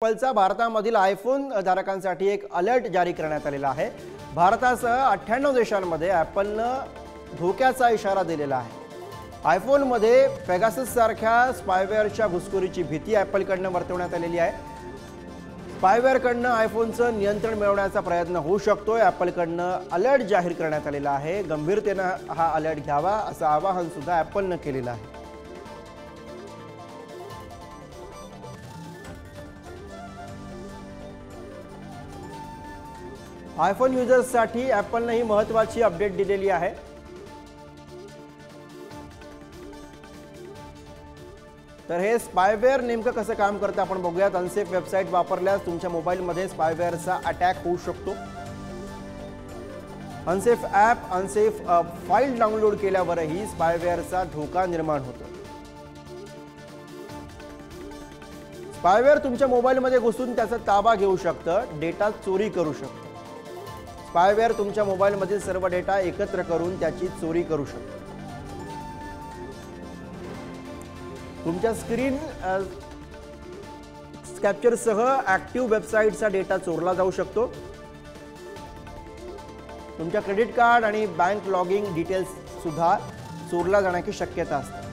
ॲपलचा भारतामधील आयफोन धारकांसाठी एक अलर्ट जारी करण्यात आलेला आहे। भारतासह 98 देशांमध्ये ॲपलनं धोक्याचा इशारा दिलेला आहे। आयफोनमध्ये पेगासस सारख्या स्पायवेअरच्या घुसखोरीची भीती ॲपलकडनं वर्तवण्यात आलेली आहे। स्पायवेअरकडनं आयफोनचं नियंत्रण मिळवण्याचा प्रयत्न होऊ शकतोय। ॲपलकडनं अलर्ट जाहीर करण्यात आलेला आहे। गंभीरतेनं हा अलर्ट घ्यावा असं आवाहन सुद्धा ॲपलनं केलेलं आहे। आयफोन युजर्ससाठी ॲपलने ही महत्त्वाची अपडेट दिलेली आहे। तर हे स्पायवेअर नेमकं कसं काम करतं आपण बघूयात। अनसेफ वेबसाईट वापरल्यास तुमच्या मोबाईलमध्ये स्पायवेअरचा अटॅक होऊ शकतो। Unsafe app, unsafe file download केल्यावरही स्पायवेअरचा धोका निर्माण होतो। स्पायवेअर तुमच्या मोबाईलमध्ये घुसून त्याचा ताबा घेऊ शकतं, डेटा चोरी करू शकतं। स्पायवेअर तुमच्या मोबाईलमधील सर्व डेटा एकत्र करून त्याची चोरी करू शकतो। तुमच्या स्क्रीन कॅप्चरसह ॲक्टिव्ह वेबसाईटचा डेटा चोरला जाऊ शकतो। तुमच्या क्रेडिट कार्ड आणि बँक लॉगिंग डिटेल्स सुद्धा चोरला जाण्याची शक्यता असते।